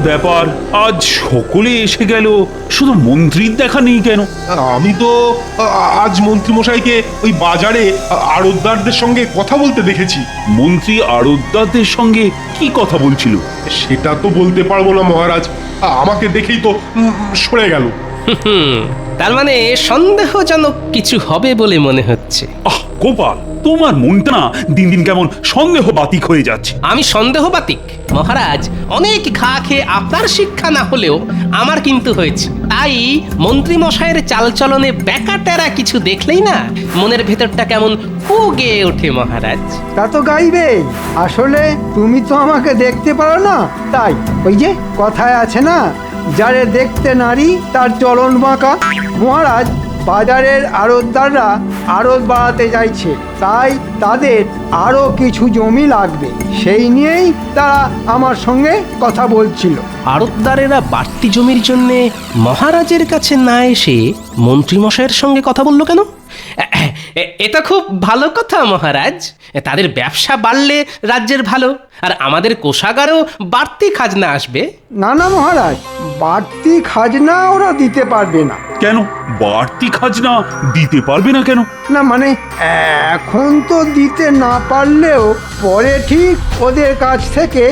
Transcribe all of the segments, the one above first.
ব্যাপার, আজ সকলে এসে গেল, শুধু মন্ত্রীর দেখা নেই কেন? আমি তো আজ মন্ত্রী মশাইকে ওই বাজারে আড়তদারদের সঙ্গে কথা বলতে দেখেছি। মন্ত্রী আড়তদারদের সঙ্গে কি কথা বলছিল? সেটা তো বলতে পারবো না মহারাজ, আমাকে দেখেই তো সরে গেল। তার মানে সন্দেহজনক কিছু হবে বলে মনে হচ্ছে। গোপাল, তোমার মনটা না দিন দিন কেমন সন্দেহ বাতিক হয়ে যাচ্ছে। আমি সন্দেহবাতিক মহারাজ? অনেক ঘা খেয়ে আপনার শিক্ষা না হলেও আমার কিন্তু হয়েছে। তাই মন্ত্রী মশাইয়ের চালচলনে ব্যাকাটেরা কিছু দেখলেই না মনের ভেতরটা কেমন ফুগে ওঠে মহারাজ। তা তো গাইবে, আসলে তুমি তো আমাকে দেখতে পারো না, তাই ওই যে কথায় আছে না, যারে দেখতে নারী তার চলন বাঁকা। মহারাজ, বাজারের আড়তদাররা আড়ত বাড়াতে চাইছে, তাই তাদের আরো কিছু জমি লাগবে, সেই নিয়েই তারা আমার সঙ্গে কথা বলছিল। আড়তদারেরা বাড়তি জমির জন্য মহারাজের কাছে না এসে মন্ত্রী মশাইয়ের সঙ্গে কথা বললো কেন? এটা খুব ভালো কথা মহারাজ। তাদের ব্যবসা বাড়লে রাজ্যের ভালো, আর আমাদের কোষাগারও বাড়তি খাজনা আসবে। না না মহারাজ, বাড়তি খাজনা ওরা দিতে পারবে না। কেন বাড়তি খাজনা দিতে পারবে না কেন? না মানে এখন তো দিতে না পারলেও পরে ঠিক ওদের কাছ থেকে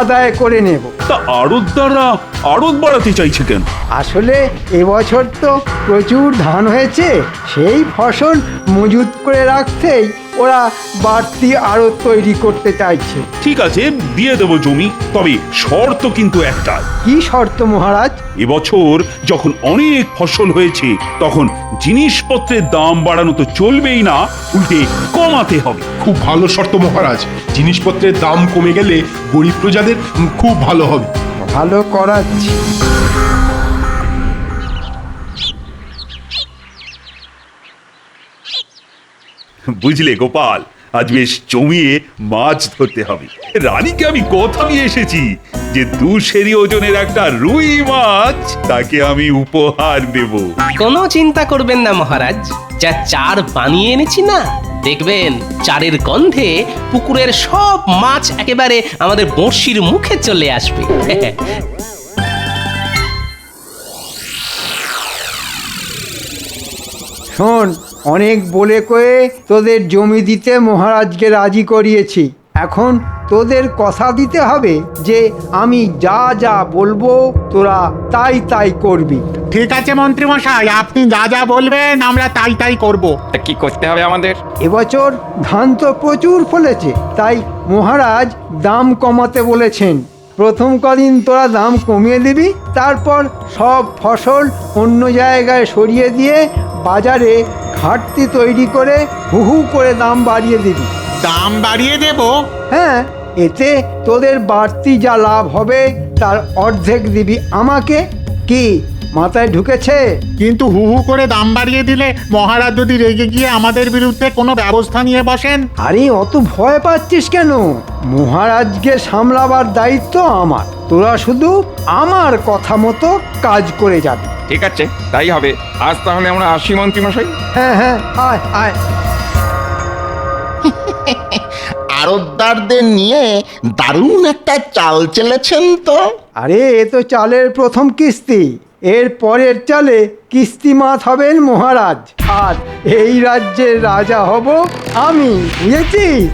আদায় করে নেব। তা আড়তদাররা আড়ত বাড়াতে চাইছে কেন? আসলে এবছর তো প্রচুর ধান হয়েছে, সেই ফসল মজুত করে রাখতেই ওরা বাড়তি আড়ত তৈরি করতে চাইছে। ঠিক আছে, দিয়ে দেবো জমি, তবে শর্ত কিন্তু একটাই। কি শর্ত মহারাজ? এবছর যখন অনেক ফসল হয়েছে তখন জিনিসপত্রের দাম বাড়ানো তো চলবেই না, উল্টে কমাতে হবে। খুব ভালো শর্ত মহারাজ, জিনিসপত্রের দাম কমে গেলে গরিব প্রজাদের খুব ভালো হবে। ভালো করাচ্ছি। বুঝলে গোপাল, আজ বেশ জমিয়ে মাছ ধরতে হবে। রানীকে আমি কথা দিয়ে এসেছি যে 2 সেরি ওজনের একটা রুই মাছ তাকে আমি উপহার দেব। কোনো চিন্তা করবেন না মহারাজ, যা চার বানিয়ে এনেছি না, দেখবেন চারের গন্ধে পুকুরের সব মাছ একেবারে আমাদের বড়শির মুখে চলে আসবে। শোন, অনেক বলে কয়ে তোদের জমি দিতে মহারাজকে রাজি করিয়েছি, এখন তোদের কথা দিতে হবে যে আমি যা যা বলবো তোরা তাই তাই করবি। ঠিক আছে মন্ত্রী মশাই, আপনি যা যা বলবেন আমরা তাই তাই করব। তা কি করতে হবে আমাদের? এবছর ধান তো প্রচুর ফলেছে, তাই মহারাজ দাম কমাতে বলেছেন। প্রথম কদিন তোরা দাম কমিয়ে দিবি, তারপর সব ফসল অন্য জায়গায় সরিয়ে দিয়ে বাজারে ঘাটতি তৈরি করে হু হু করে দাম বাড়িয়ে দিবি। দাম বাড়িয়ে দেব? হ্যাঁ, এতে তোদের বাড়তি যা লাভ হবে তার অর্ধেক দিবি আমাকে। কি মাথায় ঢুকেছে? কিন্তু হু হু করে দাম বাড়িয়ে দিলে মহারাজ যদি রেগে গিয়ে আমাদের বিরুদ্ধে কোনো ব্যবস্থা নিয়ে বসেন? আরে অত ভয় পাচ্ছিস কেন? মহারাজকে সামলাবার দায়িত্ব আমার, তোরা শুধু আমার কথা মতো কাজ করে যাবি। ঠিক আছে, তাই হবে। আজ তাহলে আমরা আসি মন্ত্রী মশাই। হ্যাঁ হ্যাঁ, আয় আয়। আড়তদারদের নিয়ে দারুণ একটা চাল চেলেছেন তো। আরে এ তো চালের প্রথম কিস্তি, এর পরের চালে কিস্তিমাত হবেন মহারাজ, আর এই রাজ্যের রাজা হব আমি, বুঝেছিস?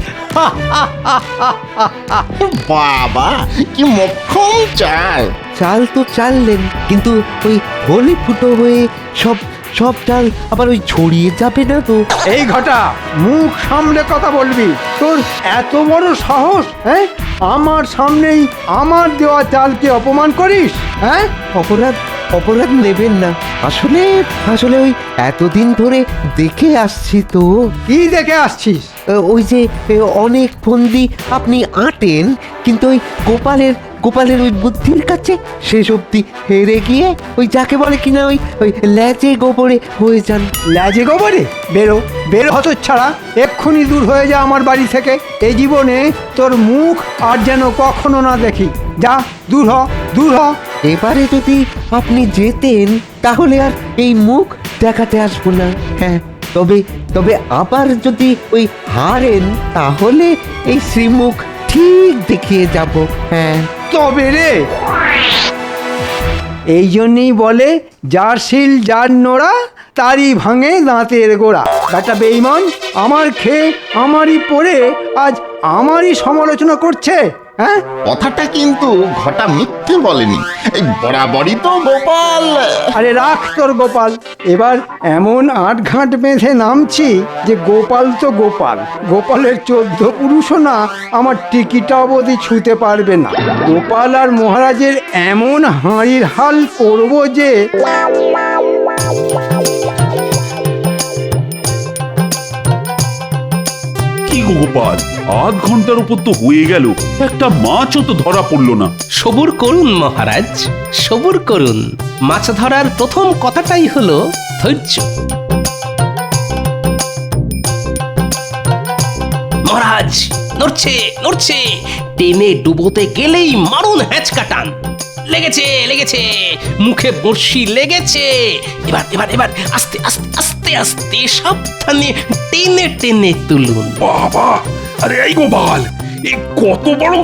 বাবা, কি মোক্ষম চাল! চাল তো চাললেন, কিন্তু ওই হোলি ফুটো হয়ে সব সব চাল আবার ওই ছড়িয়ে যাবে না তো? এই ঘটা, মুখ সামলে কথা বলবি। তোর এত বড় সাহস, হ্যাঁ? আমার সামনেই আমার দেওয়া চালকে অপমান করিস, হ্যাঁ? অপরাধ অপরাধ নেবেন না, আসলে আসলে ওই এতদিন ধরে দেখে আসছি তো। কি দেখে আসছিস? ওই যে অনেক ফন্দি আপনি আঁটেন, কিন্তু ওই গোপালের গোপালের ওই বুদ্ধির কাছে শেষ অবধি হেরে গিয়ে ওই যাকে বলে কিনা ওই ল্যাচে গোবরে হয়ে যান। লাজে গোবরে? বেরো বেরো হতচ্ছাড়া, এক্ষুনি দূর হয়ে যা আমার বাড়ি থেকে। এই জীবনে তোর মুখ আর যেন কখনো না দেখি। যা, দূর হ, দূর হ। এবারে যদি আপনি যেতেন তাহলে আর এই মুখ দেখাতে আসবো না। হ্যাঁ, তবে তবে আবার যদি ওই হারেন তাহলে এই শ্রীমুখ ঠিক দেখিয়ে যাব। হ্যাঁ। তবে রে, এই জন্যই বলে যার শিল যার নোড়া তারই ভাঙে দাঁতের গোড়া। বেটা বেঈমান, আমার খেয়ে আমারই পড়ে আজ আমারই সমালোচনা করছে। হ্যাঁ, কথাটা কিন্তু ঘটা মিথ্যে বলেনি, এই বরাবরই তো গোপাল। আরে রাখ তোর গোপাল, এবার এমন আটঘাট বেঁধে নামছি যে গোপাল তো গোপাল, গোপালের 14 পুরুষও না আমার টিকিটা অবধি ছুঁতে পারবে না। গোপাল আর মহারাজের এমন হাঁড়ির হাল করব যে কি গো গোপাল, আধ ঘন্টার উপর তো হয়ে গেল, একটা মাছও তো ধরা পড়লো না। সবুর করুন মহারাজ, সবুর করুন। মাছ ধরার প্রথম কথাটাই হলো ধৈর্য। মহারাজ নড়ছে নড়ছে, টেনে ডুবোতে গেলেই মারুন হ্যাঁচকা টান। লেগেছে লেগেছে, মুখে বড়শি লেগেছে। এবার এবার এবার আস্তে আস্তে আস্তে আস্তে সাবধানে টেনে টেনে তুলুন। বাবা, আরে এই গোপাল, এ কত বড়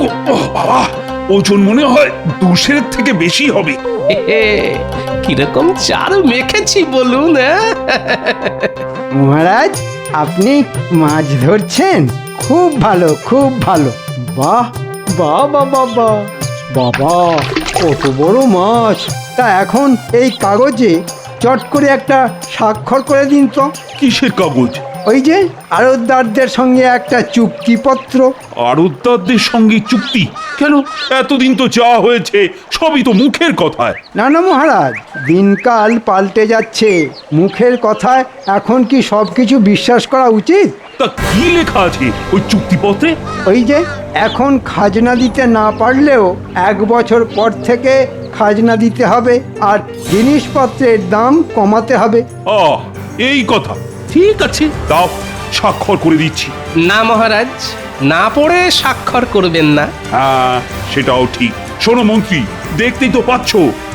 বাবা, ওজন মনে হয় 200 থেকে বেশি হবে। কিরকম চার মেখেছি বলুন। মহারাজ আপনি মাছ ধরছেন, খুব ভালো খুব ভালো। বাহ বাহ বাবা বাহ বাবা, কত বড় মাছ! তা এখন এই কাগজে চট করে একটা স্বাক্ষর করে দিন তো। কিসের কাগজ? ওই যে আড়তদারদের সঙ্গে একটা চুক্তিপত্র। আড়তদারদের সঙ্গে চুক্তি? কেন, এতদিন তো যা হয়েছে সবই তো মুখের কথায়। না না মহারাজ, দিনকাল পাল্টে যাচ্ছে, মুখের কথায় এখন কি সব কিছু বিশ্বাস করা উচিত? তা কি লেখা আছে ওই চুক্তিপত্রে? ওই যে এখন খাজনা দিতে না পারলেও 1 বছর পর থেকে খাজনা দিতে হবে, আর জিনিসপত্রের দাম কমাতে হবে। এই কথা, ঠিক আছে, দাও, স্বাক্ষর করে দিচ্ছি। না মহারাজ, না পড়ে স্বাক্ষর করবেন না। হ্যাঁ, সেটাও ঠিক। শোনো মন্ত্রী, দেখতেই তো পাচ্ছ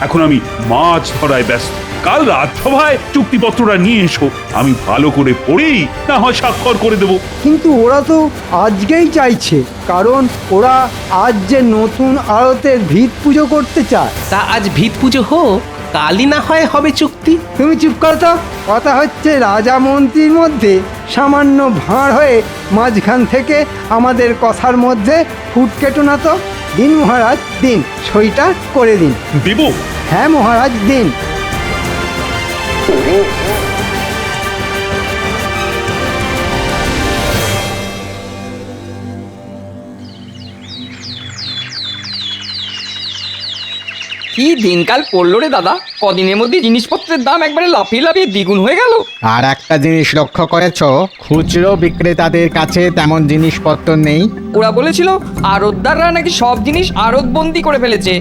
এখন আমি মাছ ধরায় ব্যস্ত। কাল রাজসভায় চুক্তিপত্রটা নিয়ে এসো, আমি ভালো করে পড়েই না হয় স্বাক্ষর করে দেবো। কিন্তু ওরা তো আজকেই চাইছে, কারণ ওরা আজ যে নতুন আড়তের ভিত পুজো করতে চায়। তা আজ ভিত পুজো হোক, কালই না হয় হবে চুক্তি। তুমি চুপ করো তো, কথা হচ্ছে রাজা মন্ত্রীর মধ্যে সামান্য ভাঁড় হয়ে মাঝখান থেকে আমাদের কথার মধ্যে ফুট কেটো না তো। দিন মহারাজ দিন, সইটা করে দিন। দেবো? হ্যাঁ মহারাজ দিন। কি দিনকাল পড়লো রে দাদা, কদিনের মধ্যে জিনিসপত্রের দাম একবারে লাফিয়ে লাফিয়ে দ্বিগুণ হয়ে গেল। আর একটা জিনিস লক্ষ্য করেছ, খুচরো বিক্রেতাদের কাছে তেমন জিনিসপত্র নেই। ওরা বলেছিল আড়তদাররা নাকি সব জিনিস আড়তবন্দি করে ফেলেছে।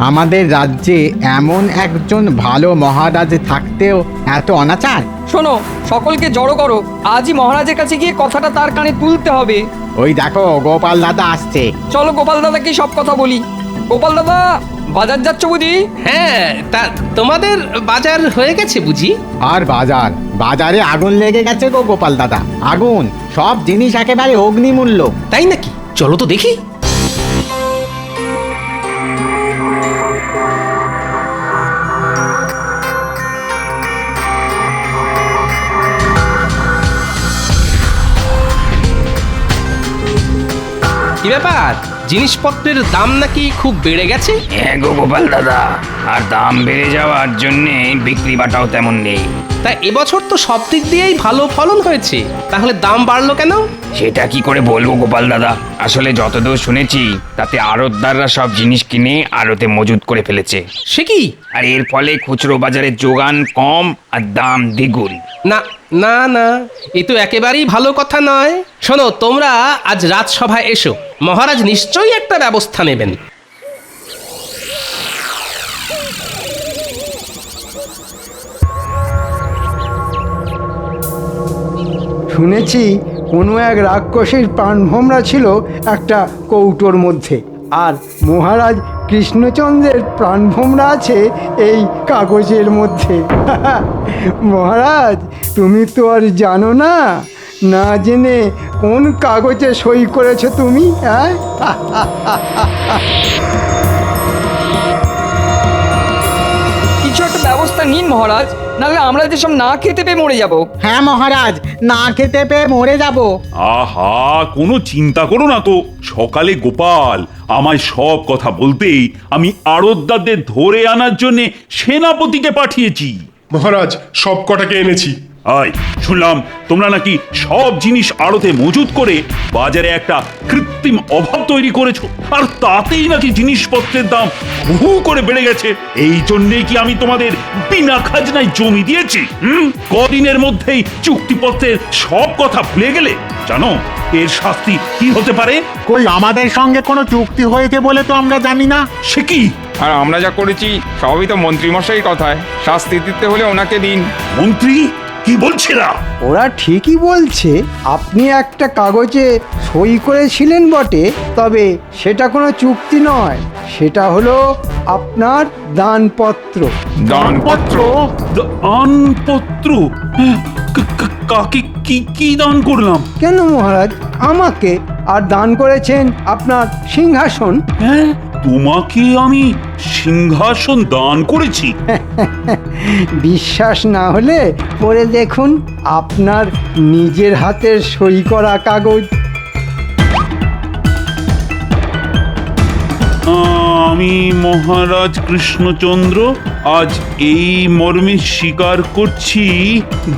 আমাদের রাজ্যে এমন একজন ভালো মহারাজ থাকতেও এত অনাচার। শোনো, সকলকে জড়ো করো, আজই মহারাজের কাছে গিয়ে কথাটা তার কানে তুলতে হবে। ওই দেখো গোপাল দাদা আসছে। চলো গোপাল দাদাকে সব কথা বলি। গোপাল দাদা, বাজার যাচ্ছ বুঝি? হ্যাঁ, তা তোমাদের বাজার হয়ে গেছে বুঝি? আর বাজারে আগুন লেগে গেছে গো গোপাল দাদা, আগুন! সব জিনিস একেবারে অগ্নিমূল্য। তাই নাকি? চলো তো দেখি। কি ব্যাপার, জিনিসপত্রের দাম নাকি খুব বেড়ে গেছে? হ্যাঁ গো গোপাল দাদা, আর দাম বেড়ে যাওয়ার জন্যে বিক্রি বাটাও তেমন নেই। তা এবছর তো সব দিক দিয়েই ভালো ফলন হয়েছে, তাহলে দাম বাড়লো কেন? সেটা কি করে বলবো গোপাল দাদা, আসলে যতদূর শুনেছি তাতে আড়তদাররা সব জিনিস কিনে আড়তে মজুত করে ফেলেছে। সে কি? আর এর ফলে খুচরো বাজারে যোগান কম আর দাম দ্বিগুণ। না না না, এ তো একেবারেই ভালো কথা নয়। শোনো, তোমরা আজ রাজসভায় এসো, মহারাজ নিশ্চয়ই একটা ব্যবস্থা নেবেন। শুনেছি কোনো এক রাক্ষসীর প্রাণভোমরা ছিল একটা কৌটোর মধ্যে, আর মহারাজ কৃষ্ণচন্দ্রের প্রাণভোমরা আছে এই কাগজের মধ্যে। মহারাজ তুমি তো আর জানো না, না জেনে কোন কাগজে সই করেছো তুমি? হ্যাঁ, কিছু একটা ব্যবস্থা নিন মহারাজ, নাহলে আমরা যেসব না খেতে পেয়ে মরে যাব। হ্যাঁ মহারাজ, না খেতে পেয়ে মরে যাব। আহা, কোনো চিন্তা করো না তো। সকালে গোপাল আমায় সব কথা বলতেই আমি আড়তদারদের ধরে আনার জন্য সেনাপতিকে পাঠিয়েছি। মহারাজ সব কটাকে এনেছি। আয়, শুনলাম তোমরা নাকি সব জিনিস আড়তে মজুত করে বাজারে একটা কৃত্রিম অভাব তৈরি করেছো, আর তাতেই নাকি জিনিসপত্রের দাম হু করে বেড়ে গেছে। এই জন্যেই কি আমি তোমাদের বিনা খাজনায় জমি দিয়েছি? কদিনের মধ্যেই চুক্তিপত্রের সব কথা ভুলে গেলে? জানো এর শাস্তি কি হতে পারে? কই আমাদের সঙ্গে কোনো চুক্তি হয়েছে বলে তো আমরা জানি না। সে কি? আর আমরা যা করেছি সবই তো মন্ত্রীমশাই কথায়, শাস্তি দিতে হলে ওনাকে দিন। মন্ত্রী কি বলছে না? ওরা ঠিকই বলছে। আপনি একটা কাগজে সই করেছিলেন বটে, তবে সেটা কোনো চুক্তি নয়, সেটা হলো আপনার দানপত্র। দানপত্র? দানপত্র? কাকে কি কি দান করলাম? কেন মহারাজ, আমাকে। আর দান করেছেন আপনার সিংহাসন। হ্যাঁ, তোমাকে আমি সিংহাসন দান করেছি? বিশ্বাস না হলে পড়ে দেখুন আপনার নিজের হাতের সই করা কাগজ। আমি মহারাজ কৃষ্ণচন্দ্র আজ এই মর্মে স্বীকার করছি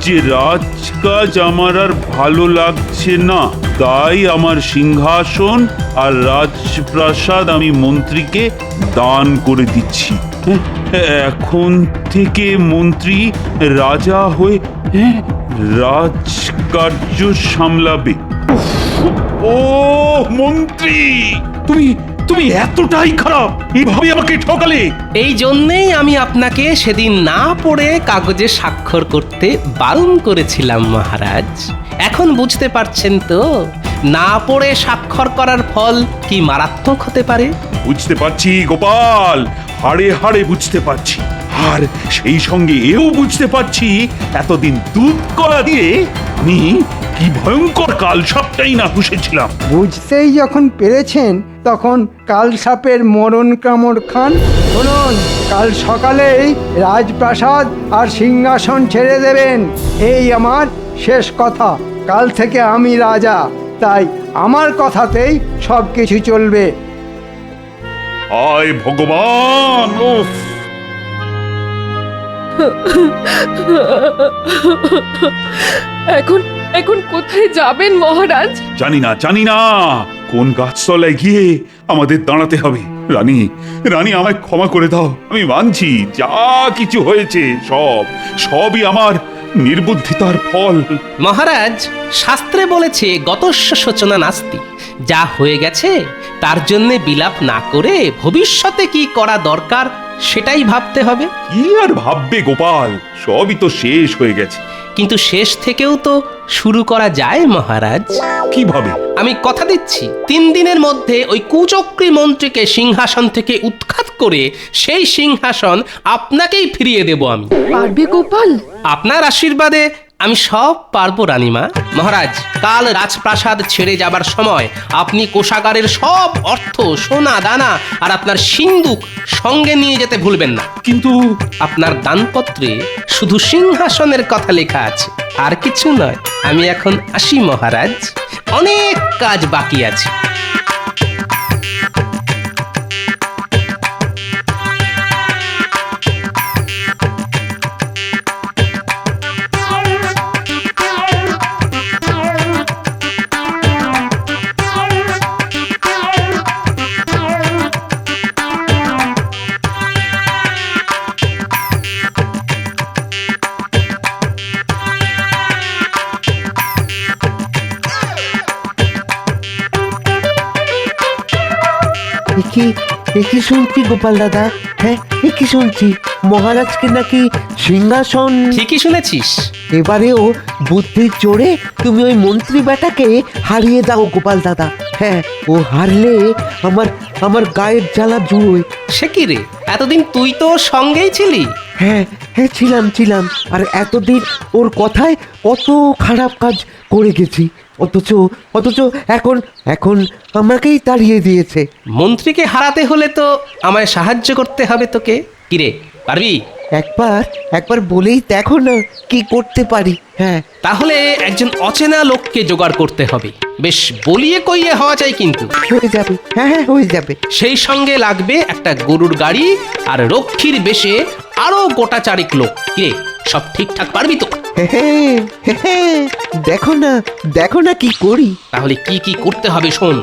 যে রাজকাজ আমার আর ভালো লাগছে না, তাই আমার সিংহাসন আর রাজপ্রাসাদ আমি মন্ত্রীকে দান করে দিচ্ছি। এখন থেকে মন্ত্রী রাজা হয়ে রাজকার্য সামলাবে। ও মন্ত্রী, তুমি তুমি এতটাই খারাপ, এইভাবে আমাকে ঠকালে? এই জন্যেই আমি আপনাকে সেদিন না পড়ে কাগজে স্বাক্ষর করতে বারণ করেছিলাম মহারাজ। এখন বুঝতে পারছেন তো না পড়ে স্বাক্ষর করার ফল কি মারাত্মক হতে পারে? বুঝতে পারছি গোপাল, হাড়ে হাড়ে বুঝতে পারছি। আর সেই সঙ্গে এও বুঝতে পারছি এতদিন দুধ কলা দিয়ে আমি কি ভয়ঙ্কর কাল সাপটাই না পুষেছিলাম। বুঝতেই যখন পেরেছেন তখন কাল সাপের মরণ কামড় খান। শুনুন, কাল সকালেই রাজপ্রাসাদ আর সিংহাসন ছেড়ে দেবেন, এই আমার শেষ কথা। কাল থেকে আমি রাজা, তাই আমার কথাতেই সব কিছু চলবে। আয় ভগবান! উফ! এখন এখন কোথায় যাবেন মহারাজ? জানি না কোন গাছতলায় গিয়ে আমাদের দাঁড়াতে হবে। রানী, রানী আমায় ক্ষমা করে দাও। আমি মানছি যা কিছু হয়েছে সবই আমার নির্বুদ্ধিতার ফল। মহারাজ, শাস্ত্রে বলেছে গতস্য শোচনা নাস্তি। যা হয়ে গেছে তার জন্য বিলাপ না করে ভবিষ্যতে কি করা দরকার সেটাই ভাবতে হবে। কি আর ভাববে গোপাল, সবই তো শেষ হয়ে গেছে। কিন্তু শেষ থেকেও তো শুরু করা যায় মহারাজ। কিভাবে? আমি কথা দিচ্ছি 3 দিনের মধ্যে ওই কুচক্রী মন্ত্রীকে সিংহাসন থেকে উৎখাত করে সেই সিংহাসন আপনাকেই ফিরিয়ে দেব আমি। পারবে গোপাল? আপনার আশীর্বাদে আমি সব পারবো রানীমা। মহারাজ, কাল রাজপ্রাসাদ ছেড়ে যাবার সময় আপনি কোষাগারের সব অর্থ, সোনা দানা আর আপনার সিন্দুক সঙ্গে নিয়ে যেতে ভুলবেন না। কিন্তু আপনার দানপত্রে শুধু সিংহাসনের কথা লেখা আছে, আর কিছু নয়। আমি এখন আসি মহারাজ, অনেক কাজ বাকি আছে। কি শুনছি গোপাল দাদা? হ্যাঁ, কি শুনছি মহারাজকে নাকি সিংহাসন। ঠিকই শুনেছিস। এবারেও বুদ্ধির জোরে তুমি ওই মন্ত্রী বেটাকে হারিয়ে দাও গোপাল দাদা। হ্যাঁ, ও হারলে আমার গায়ের জ্বালা জুড়োয়। সে কি রে, এতদিন তুই তো সঙ্গেই ছিলি। হ্যাঁ হ্যাঁ ছিলাম ছিলাম, আর এতদিন ওর কথায় কত খারাপ কাজ করে গেছি, অথচ অথচ এখন এখন আমাকেই তাড়িয়ে দিয়েছে। মন্ত্রীকে হারাতে হলে তো আমায় সাহায্য করতে হবে তোকে। কিরে, পারবি? একবার একবার বলেই দেখো না কি করতে পারি। হ্যাঁ তাহলে একজন অচেনা লোককে জোগাড় করতে হবে, বেশ বলিয়ে কইয়ে হওয়া চাই কিন্তু। হয়ে যাবে, হ্যাঁ হ্যাঁ হয়ে যাবে। সেই সঙ্গে লাগবে একটা গরুর গাড়ি আর রক্ষীর বেশে আরো গোটা চারেক লোক। কিরে, সব ঠিকঠাক পারবি তো? হ্যাঁ হ্যাঁ, দেখো না কি করি। তাহলে কি কি করতে হবে শোন।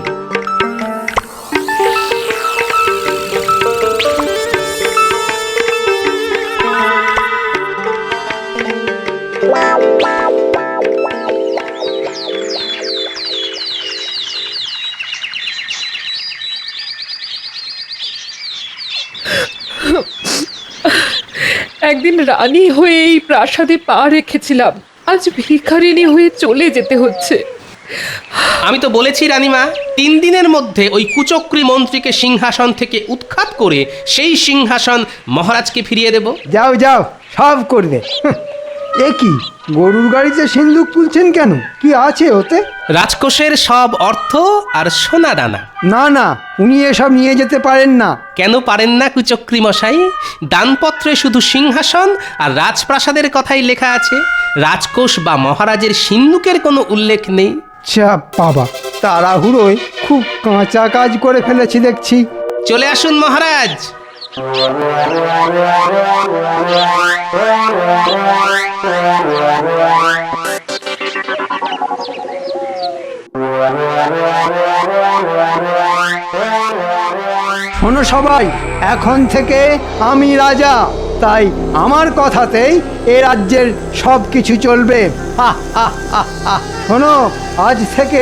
একদিন রানী হয়ে এই প্রাসাদে পা রেখেছিলাম, আজ ভিখারিনী হয়ে চলে যেতে হচ্ছে। আমি তো বলেছি রানীমা, 3 দিনের মধ্যে ওই কুচক্রী মন্ত্রীকে সিংহাসন থেকে উৎখাত করে সেই সিংহাসন মহারাজকে ফিরিয়ে দেব। যাও যাও, সব করবে। এ কি, গরুর গাড়িতে সিন্দুক তুলছেন কেন? কি আছে ওতে? রাজকোষের সব অর্থ আর সোনা দানা। না না, উনি এসব নিয়ে যেতে পারেন না। কেন পারেন না কুচক্রী মশাই? দানপত্রে শুধু সিংহাসন আর রাজপ্রাসাদের কথাই লেখা আছে, রাজকোষ বা মহারাজের সিন্দুকের কোনো উল্লেখ নেই। চা বাবা, তাড়াহুড়োয় খুব কাঁচা কাজ করে ফেলেছি দেখছি। চলে আসুন মহারাজ। শোনো সবাই, এখন থেকে আমি রাজা, তাই আমার কথাতেই এ রাজ্যের সব কিছু চলবে। হা, হা, হা, হা। শোনো, আজ থেকে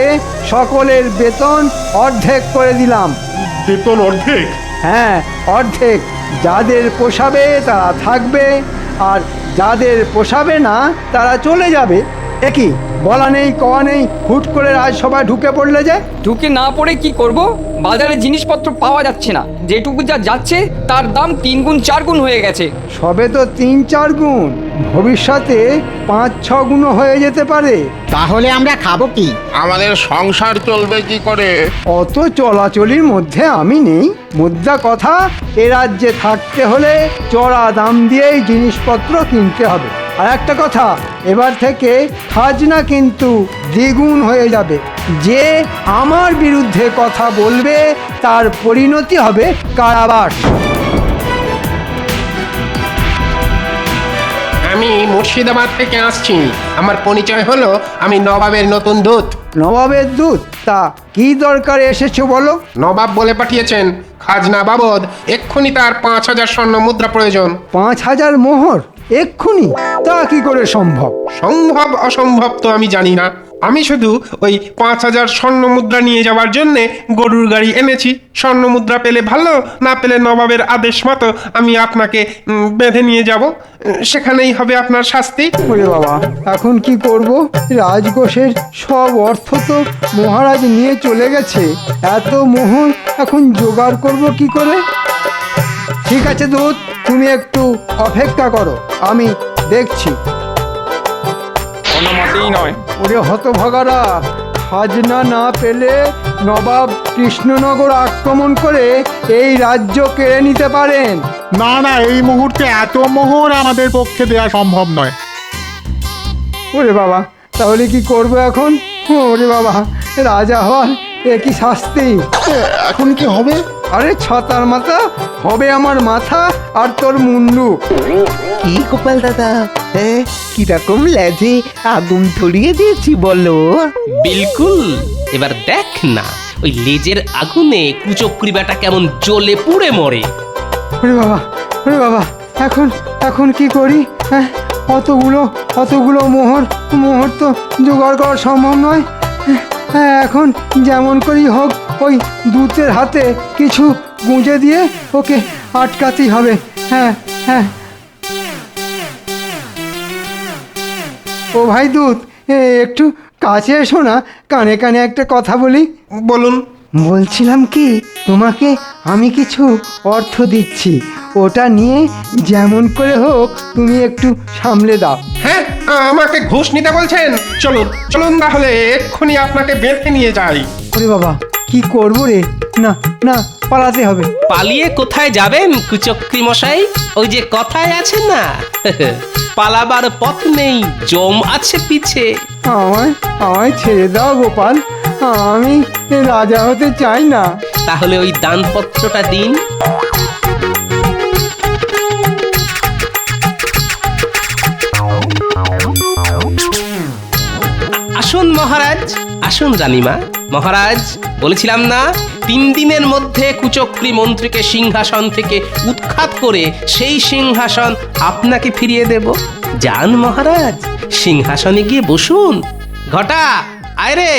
সকলের বেতন অর্ধেক করে দিলাম। বেতন অর্ধেক? হ্যাঁ, অর্ধেক। যাদের পোষাবে তারা থাকবে, আর যাদের পোষাবে না তারা চলে যাবে। একই বলা নেই কওয়া নেই, হুট করে রাজসভায় ঢুকে পড়লে যে। ঢুকে না পড়ে কি করব? বাজারে জিনিসপত্র পাওয়া যাচ্ছে না, যেটুকু যা যাচ্ছে তার দাম 3 গুণ 4 গুণ হয়ে গেছে। সবে তো 3-4 গুণ, ভবিষ্যতে 5-6 গুণ হয়ে যেতে পারে। তাহলে আমরা খাবো কি? আমাদের সংসার চলবে কি করে? অত চলাচলির মধ্যে আমি নেই। মুদ্রা কথা, এ রাজ্যে থাকতে হলে চড়া দাম দিয়েই জিনিসপত্র কিনতে হবে। আর একটা কথা, এবার থেকে খাজনা কিন্তু দ্বিগুণ হয়ে যাবে। যে আমার বিরুদ্ধে কথা বলবে তার পরিণতি হবে কারাবাস। আমি মুর্শিদাবাদ থেকে আসছি। আমার পরিচয় হলো, আমি নবাবের নতুন দূত। নবাবের দূত? তা কি দরকারে এসেছো বলো? নবাব বলে পাঠিয়েছেন খাজনা বাবদ এক্ষুনি তার 5000 স্বর্ণ মুদ্রা প্রয়োজন। 5000 মোহর এক্ষুনি? তা কি করে সম্ভব? সম্ভব অসম্ভব তো আমি জানি না, আমি শুধু ওই 5000 স্বর্ণ মুদ্রা নিয়ে যাওয়ার জন্য গরুর গাড়ি এনেছি। স্বর্ণ মুদ্রা পেলে ভালো, না পেলে নবাবের আদেশ মতো আমি আপনাকে বেঁধে নিয়ে যাব, সেখানেই হবে আপনার শাস্তি। ওরে বাবা, এখন কি করব? রাজকোষের সব অর্থ তো মহারাজ নিয়ে চলে গেছে, এত মোহর এখন জোগাড় করব কি করে? ঠিক আছে দূত, তুমি একটু অপেক্ষা করো, আমি দেখছি। কোনো মতেই নয়। ওরে হতভাগারা, খাজনা না পেলে নবাব কৃষ্ণনগর আক্রমণ করে এই রাজ্য কেড়ে নিতে পারেন। না না, এই মুহূর্তে এত মোহর আমাদের পক্ষে দেওয়া সম্ভব নয়। ওরে বাবা, তাহলে কি করবো এখন? ওরে বাবা, রাজা হওয়ার এ কি শাস্তি! এখন কি হবে? আরে ছতার মাথা, হবে আমার মাথা আর তোর মুন্ডু। কি গোপাল দাদা, হ্যাঁ কিরকম লেজে আগুন ধরিয়ে দিয়েছি বলো? বিলকুল। এবার দেখ না, ওই লেজের আগুনে কুচক্রী বেটা কেমন জ্বলে পুড়ে মরে। ওরে বাবা, ওরে বাবা, এখন এখন কি করি? হ্যাঁ, অতগুলো মোহর তো জোগাড় করা সম্ভব নয়। হ্যাঁ, এখন যেমন করেই হোক ওই দূতের হাতে কিছু গুঁজে দিয়ে ওকে আটকাতেই হবে। হ্যাঁ হ্যাঁ। ও ভাই দূত, একটু কাছে এসো না, কানে কানে একটা কথা বলি। বলুন। বলছিলাম কি, তোমাকে আমি কিছু অর্থ দিচ্ছি, ওটা নিয়ে যেমন করে হোক তুমি একটু সামলে দাও। হ্যাঁ, আমাকে ঘুষ নিতে বলছেন? চলুন চলুন তাহলে এক্ষুনি আপনাকে বেঁধে নিয়ে যাই। ওরে বাবা, কি করবো রে? না না, পালাতে হবে। পালিয়ে কোথায় যাবেন কুচক্রী মশাই? ওই যে কথায় আছে না, পালাবার পথ নেই, জম আছে পিছে। আমায় আমায় ছেড়ে দাও গোপাল, আমি রাজা হতে চাই না। তাহলে ওই দানপত্রটা দিন। আসুন মহারাজ, আসুন রানীমা। মহারাজ, বলেছিলাম না 3 দিনের মধ্যে কুচক্রী মন্ত্রীকে সিংহাসন থেকে উৎখাত করে সেই সিংহাসন আপনাকে ফিরিয়ে দেব। যান মহারাজ, সিংহাসনে গিয়ে বসুন। ঘটা, আয় রে,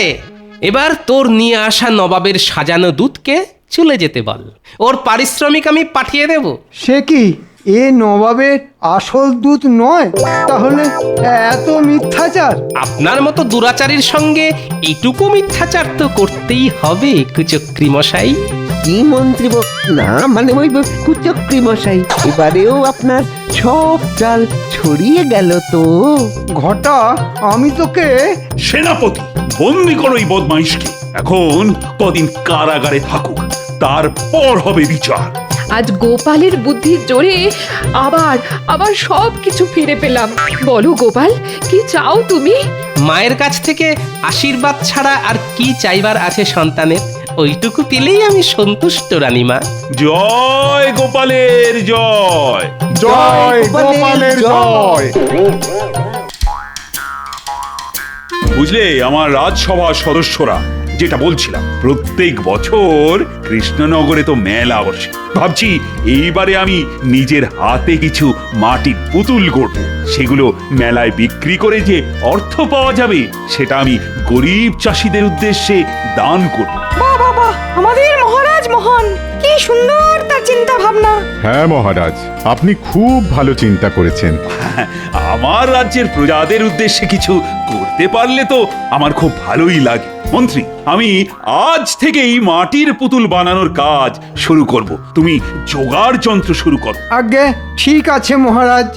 এবার তোর নিয়ে আসা নবাবের সাজানো দুধকে চলে যেতে বল। ওর পারিশ্রমিক আমি পাঠিয়ে দেব। সে কি, এ নবাবের আসল দূত নয়? তাহলে এত মিথ্যাচার? আপনার মতো দুরাচারীর সঙ্গে এটুকু মিথ্যাচার তো করতেই হবে কুচক্রী মশাই। কি মন্ত্রী না, মানে ওই কুচক্রী মশাই, এবারেও আপনার সব চাল ছড়িয়ে গেল তো। ঘটা, আমি তোকে... সেনাপতি, বন্দি করো এই বদমাইশকে। এখন কদিন কারাগারে থাকুক, তারপর হবে বিচার। আজ গোপালের বুদ্ধির জোরে আবার আবার সব কিছু ফিরে পেলাম। বলো গোপাল, কি চাও তুমি? মায়ের কাছ থেকে আশীর্বাদ ছাড়া আর কি চাইবার আছে সন্তানের? ওইটুকু পেলেই আমি সন্তুষ্ট রানীমা। জয় গোপালের জয়। জয় গোপালের জয়। বুঝলে আমার রাজসভার সদস্যরা, যেটা বলছিলাম, প্রত্যেক বছর কৃষ্ণনগরে তো মেলা বসে। ভাবছি এইবারে আমি নিজের হাতে কিছু মাটির পুতুল গড়ব। সেগুলো মেলায় বিক্রি করে যে অর্থ পাওয়া যাবে, সেটা আমি গরিব চাষিদের উদ্দেশ্যে দান করব। বাবা, আমাদের মহারাজ মহান, কি সুন্দর তার চিন্তা ভাবনা। হ্যাঁ মহারাজ, আপনি খুব ভালো চিন্তা করেছেন। আমার রাজ্যের প্রজাদের উদ্দেশ্যে কিছু করতে পারলে তো আমার খুব ভালোই লাগে। মন্ত্রী, আমি আজ থেকেই মাটির পুতুল বানানোর কাজ শুরু করব। তুমি জোগাড় যন্ত্র শুরু করো। আজ্ঞে, ঠিক আছে মহারাজ।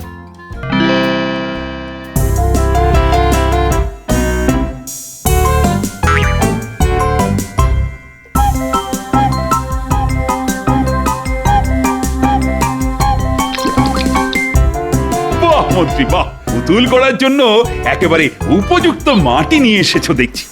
বাহ মন্ত্রী, বাহ! পুতুল করার জন্য একেবারে উপযুক্ত মাটি নিয়ে এসেছো দেখছি।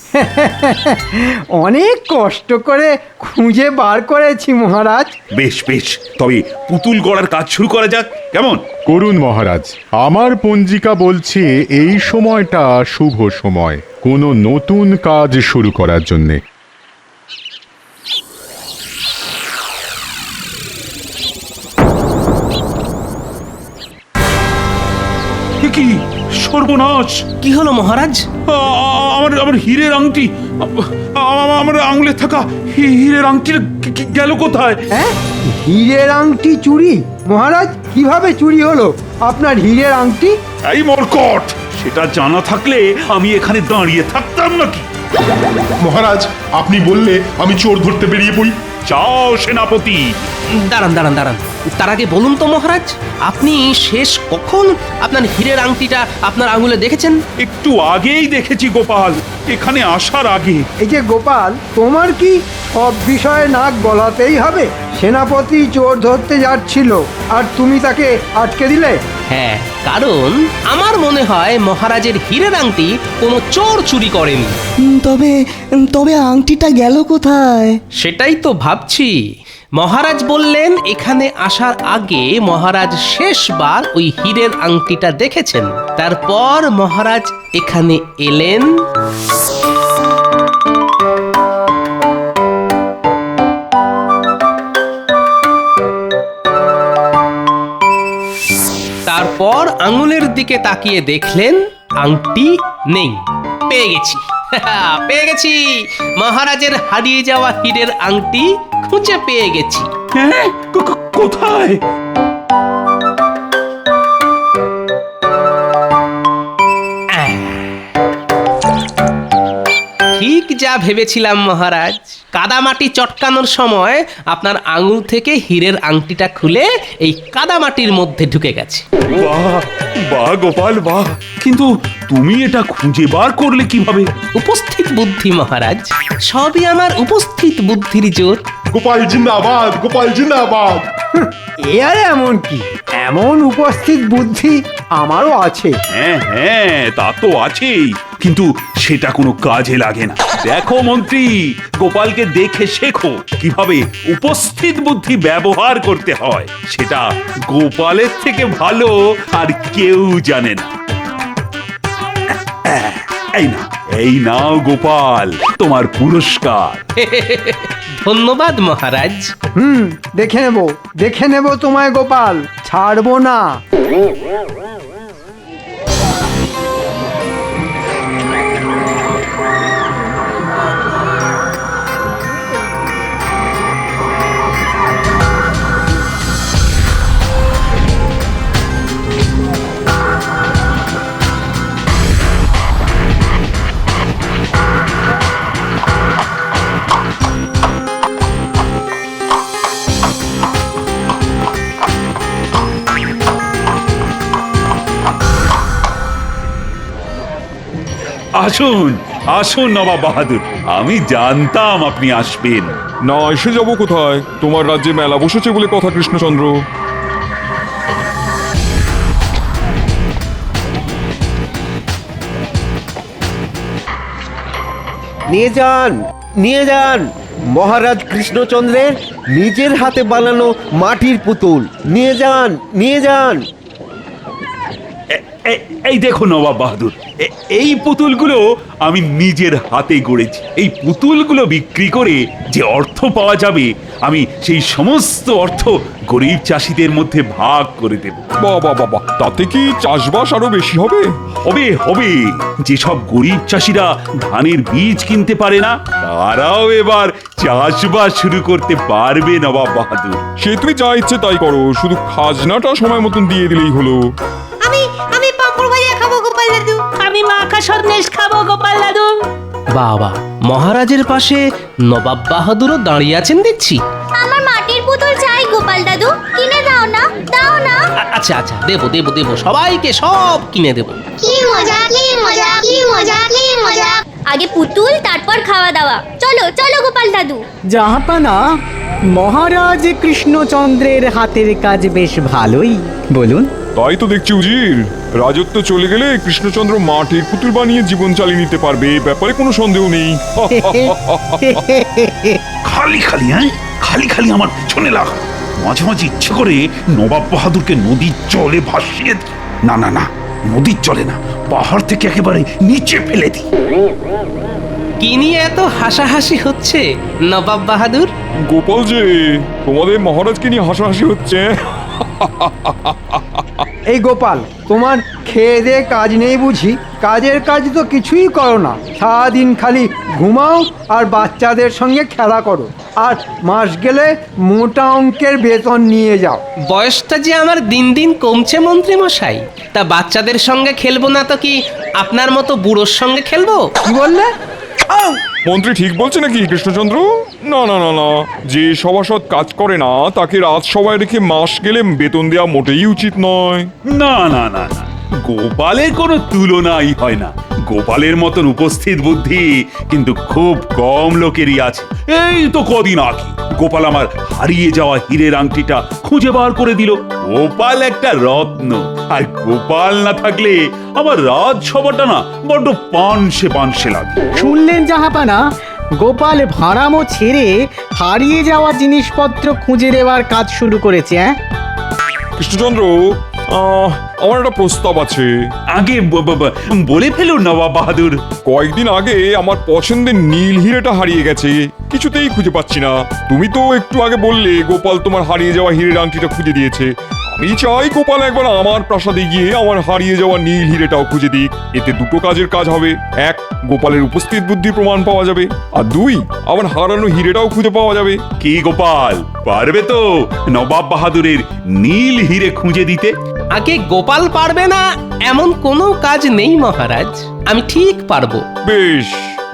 অনেক কষ্ট করে খুঁজে বার করেছি মহারাজ। বেশ বেশ, তবে পুতুল গড়ার কাজ শুরু করা যাক, কেমন? করুন মহারাজ, আমার পঞ্জিকা বলছে এই সময়টা শুভ সময় কোনো নতুন কাজ শুরু করার জন্যে। কি সর্বনাশ! কি হলো মহারাজ? আমার আমার হীরের আংটি, আমার আঙুলে থাকা হীরের আংটি গেল কোথায়? হ্যাঁ, হীরের আংটি চুরি? মহারাজ, কিভাবে চুরি হলো আপনার হীরের আংটি? এই মরকট, সেটা জানা থাকলে আমি এখানে দাঁড়িয়ে থাকতাম নাকি? মহারাজ, আপনি বললে আমি চোর ধরতে বেরিয়ে পড়ি। যাও সেনাপতি। দাঁড়ান দাঁড়ান দাঁড়ান, তার আগে বলুন তো মহারাজ, আপনি শেষ কখন আপনার হীরের আংটিটা আপনার আঙুলে দেখেছেন? একটু আগেই দেখেছি গোপাল, এখানে আসার আগে। এই যে গোপাল, তোমার কি সব বিষয়ে নাক গলাতেই হবে? সেনাপতি চোর ধরতে যাচ্ছিল আর তুমি তাকে আটকে দিলে? হ্যাঁ, কারণ আমার মনে হয় মহারাজের হীরের আংটি কোনো চোর চুরি করেনি। তবে তবে আংটিটা গেল কোথায়? সেটাই তো ভাবছি। মহারাজ বললেন এখানে আসার আগে মহারাজ শেষবার ওই হীরের আংটিটা দেখেছেন। তারপর মহারাজ এখানে এলেন, তারপর আঙুলের দিকে তাকিয়ে দেখলেন আংটি নেই। পেয়ে গেছি, পেয়ে গেছি, মহারাজের হারিয়ে যাওয়া হীরের আংটি খুঁজে পেয়ে গেছি। হ্যাঁ, কোথায়? ঠিক যা ভেবেছিলাম মহারাজ। কাদামাটি চটকানোর সময় আপনার আঙুল থেকে হীরের আংটিটা খুলে এই কাদামাটির মধ্যে ঢুকে গেছে। বাহ বাহ গোপাল বাহ, কিন্তু তুমি এটা খুঁজে বার করলে কিভাবে? উপস্থিত বুদ্ধি মহারাজ, সবই আমার উপস্থিত বুদ্ধির জোর। গোপাল জিন্দাবাদ, গোপাল জিন্দাবাদ। এ আর এমন কি, এমন উপস্থিত বুদ্ধি আমারও আছে। হ্যাঁ হ্যাঁ, তা তো আছেই, কিন্তু সেটা কোনো কাজে লাগে না। দেখো মন্ত্রী, গোপালকে দেখে শেখো কিভাবে উপস্থিত বুদ্ধি ব্যবহার করতে হয়। সেটা গোপালের থেকে ভালো আর কেউ জানে না। এই নাও গোপাল, তোমার পুরস্কার। ধন্যবাদ মহারাজ। দেখে নেব তোমায় গোপাল, ছাড়বো না। আসুন আসুন নবাব বাহাদুর, আমি জানতাম আপনি আসবেন। না এসে যাব কোথায়? তোমার রাজ্যে মেলা বসেছে বলে কথা কৃষ্ণচন্দ্র। নিয়ে যান মহারাজ কৃষ্ণচন্দ্রের নিজের হাতে বানানো মাটির পুতুল। নিয়ে যান। এই দেখো নবাব বাহাদুর, এই পুতুলগুলো আমি নিজের হাতে গড়েছি। এই পুতুলগুলো বিক্রি করে যে অর্থ পাওয়া যাবে, আমি সেই সমস্ত অর্থ গরিব চাষিদের মধ্যে ভাগ করে দেব। বাবা বাবা, তাতে কি চাষবাস আরো বেশি হবে? হবে। যেসব গরিব চাষিরা ধানের বীজ কিনতে পারে না, তারাও এবার চাষবাস শুরু করতে পারবে নবাব বাহাদুর। সে তুমি যা ইচ্ছে তাই করো, শুধু খাজনাটা সময় মতন দিয়ে দিলেই হলো। আমি পাঁপড় ভাজা খাবো গোপাল দাদু। আমি মাখা সন্দেশ খাবো গোপাল দাদু। বাবা, মহারাজের পাশে নবাব বাহাদুরও দাঁড়িয়ে আছেন দেখছি। আমার মাটির পুতুল চাই গোপাল দাদু, কিনে দাও না। আচ্ছা দেবো, সবাইকে সব কিনে দেবো। কি মজা। আগে পুতুল, তারপর খাওয়া দাওয়া। চলো গোপাল দাদু। জাহাপানা, মহারাজ কৃষ্ণচন্দ্রের হাতের কাজ বেশ ভালোই, বলুন। তাই তো দেখছি উজির, রাজত্ব চলে গেলে কৃষ্ণচন্দ্র মাটির পুতুল বানিয়ে জীবন চালিয়ে নিতে পারবে, ব্যাপারে কোনো সন্দেহ নেই। খালি আমার পিছনে লাগা। মাঝে মাঝে ইচ্ছে করে নবাব বাহাদুরকে নদীর জলে ভাসিয়ে দিই। না, নদীর জলে না, পাহাড় থেকে একেবারে নিচে ফেলে দিই। কি নিয়ে এত হাসাহাসি হচ্ছে নবাব বাহাদুর? গোপাল যে, তোমাদের মহারাজকে নিয়ে হাসাহাসি হচ্ছে। এই গোপাল, তোমার খেয়ে দে কাজ নেই বুঝি? কাজের কাজ তো কিছুই করো না, সারাদিন খালি ঘুমাও আর বাচ্চাদের সঙ্গে খেলা করো, আর মাস গেলে মোটা অঙ্কের বেতন নিয়ে যাও। বয়সটা যে আমার দিন দিন কমছে মন্ত্রী মশাই, তা বাচ্চাদের সঙ্গে খেলবো না তো কি আপনার মতো বুড়োর সঙ্গে খেলবো? কি বললে? মন্ত্রী ঠিক বলছে নাকি কৃষ্ণচন্দ্র? না, যে সভাসদ কাজ করে না তাকে রাজসভায় রেখে মাস গেলে বেতন দেওয়া মোটেই উচিত নয়। না, গোপালের কোনো তুলনাই হয় না। গোপালের মতন উপস্থিত বুদ্ধি কিন্তু খুব কম লোকেরই আছে। এই তো কদিন আগে গোপাল আমার হারিয়ে যাওয়া হীরের আংটিটা খুঁজে বার করে দিল। গোপাল একটা রত্ন, আর গোপাল না থাকলে আমার রাজসভাটা না বড্ড পানসে লাগে। শুনলেন জাহাপানা, গোপাল ভাড়ামো ছেড়ে হারিয়ে যাওয়া জিনিসপত্র খুঁজে দেওয়ার কাজ শুরু করেছে। কৃষ্ণচন্দ্র, আমার একটা প্রস্তাব আছে। আগে বলে ফেলুন নবাব বাহাদুর। কয়েকদিন আগে আমার পছন্দের নীল হিরেটা হারিয়ে গেছে, কিছুতেই খুঁজে পাচ্ছি না। তুমি তো একটু আগে বললে গোপাল তোমার হারিয়ে যাওয়া হীরের আংটিটা খুঁজে দিয়েছে। আমি চাই গোপাল একবার আমার প্রাসাদে গিয়ে আমার হারিয়ে যাওয়া নীল হিরেটাও খুঁজে দিক। এতে দুটো কাজের কাজ হবে। এক, গোপালের উপস্থিত বুদ্ধি প্রমাণ পাওয়া যাবে, আর দুই, আমার হারানো হিরেটাও খুঁজে পাওয়া যাবে। কি গোপাল, পারবে তো নবাব বাহাদুরের নীল হিরে খুঁজে দিতে? আগে গোপাল পারবে না এমন কোনো কাজ নেই মহারাজ, আমি ঠিক পারবো। বেশ,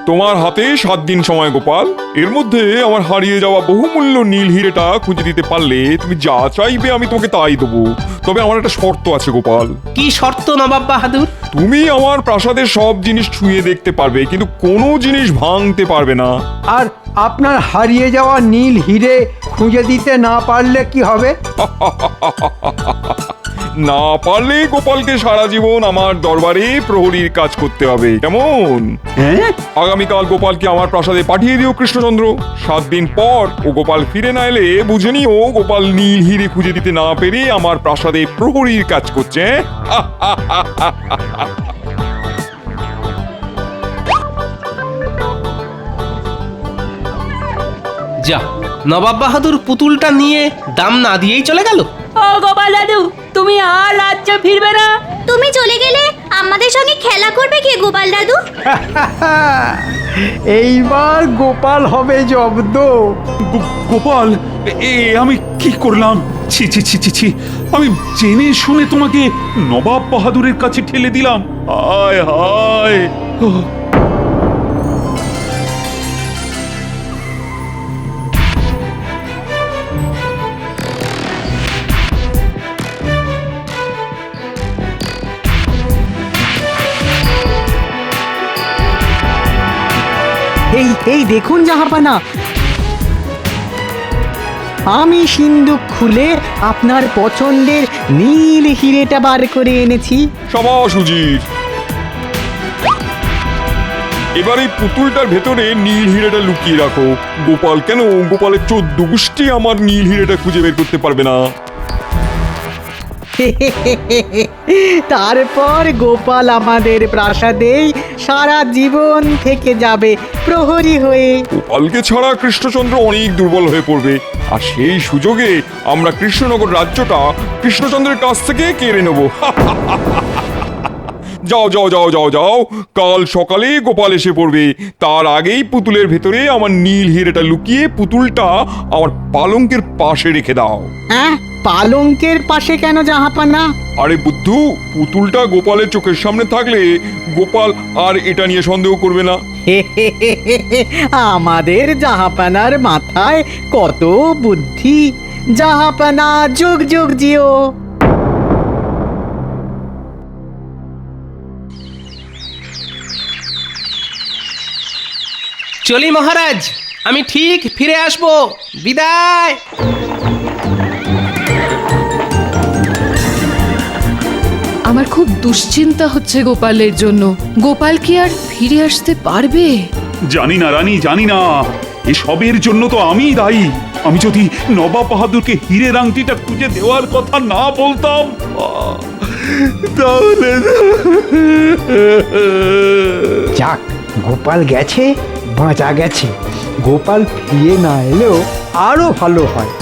তোমার হাতে 7 দিন সময় গোপাল। এর মধ্যে আমার হারিয়ে যাওয়া বহুমূল্য নীল হিরেটা খুঁজে দিতে পারলে তুমি যা চাইবে আমি তোমাকে তাই দেবো। তবে আমার একটা শর্ত আছে গোপাল। কি শর্ত নবাব বাহাদুর? তুমি আমার প্রাসাদের সব জিনিস ছুঁয়ে দেখতে পারবে, কিন্তু কোনো জিনিস ভাঙতে পারবে না। আর আপনার হারিয়ে যাওয়া নীল হিরে খুঁজে দিতে না পারলে কি হবে? না পারলে গোপালকে সারা জীবন আমার দরবারে প্রহরীর কাজ করতে হবে, কেমন? আগামীকাল গোপালকে আমার প্রাসাদে পাঠিয়ে দিও কৃষ্ণচন্দ্র। 7 দিন পর ও গোপাল ফিরে না এলে বুঝে নিও গোপাল নীল হিরে খুঁজে দিতে না পেরে আমার প্রাসাদে প্রহরীর কাজ করছে। যা, নবাব বাহাদুর পুতুলটা নিয়ে দাম না দিয়েই চলে গেল। ও গোপাল দাদু, তুমি আর রাজ্য ফিরবে না? তুমি চলে গেলে আমাদের সঙ্গে খেলা করবে কে গোপাল দাদু? এইবার গোপাল হবে জব্দ। গোপাল, আমি কি করলাম? ছি ছি ছি ছি ছি, আমি জেনে শুনে তোমাকে নবাব বাহাদুরের কাছে ঠেলে দিলাম। হায় হায়। এই দেখুন জাহাপানা, আমি সিন্দুক খুলে আপনার পছন্দের নীল হিরেটা বার করে এনেছি। সাবাস উজির। এবার এই পুতুলটার ভেতরে নীল হিরেটা লুকিয়ে রাখো। গোপাল কেন, গোপালের 14 গোষ্ঠী আমার নীল হিরেটা খুঁজে বের করতে পারবে না। তারপর গোপাল আমাদের প্রাসাদেই সারা জীবন থেকে যাবে প্রহরী হয়ে। গোপালকে ছাড়া কৃষ্ণচন্দ্র অনেক দুর্বল হয়ে পড়বে, আর সেই সুযোগে আমরা কৃষ্ণনগর রাজ্যটা কৃষ্ণচন্দ্রের কাছ থেকে কেড়ে নেব। যাও যাও যাও যাও যাও, কাল সকালে গোপাল এসে পড়বে। তার আগেই পুতুলের ভেতরে আমার নীল হিরেটা লুকিয়ে পুতুলটা আমার পালঙ্কের পাশে রেখে দাও। হ্যাঁ, পালঙ্কের পাশে কেন জাহাপানা? আরে বুদ্ধু, পুতুলটা গোপালের চোখের সামনে থাকলে গোপাল আর এটা নিয়ে সন্দেহ করবে না। আমাদের জাহাপানার মাথায় কত বুদ্ধি। জাহাপানা যুগ যুগ জিও। চলি মহারাজ, আমি ঠিক ফিরে আসব। বিদায়। আমার খুব দুশ্চিন্তা হচ্ছে গোপালের জন্য। গোপাল কি আর ফিরে আসতে পারবে? জানি না রানী, জানি না। এসবের জন্য তো আমিই দায়ী। আমি যদি নবাব বাহাদুরকে হীরের আংটিটা খুঁজে দেওয়ার কথা না বলতাম, তাহলে যাক, গোপাল গেছে, বাঁচা গেছে। গোপাল ফিরে না এলেও আরো ভালো হয়।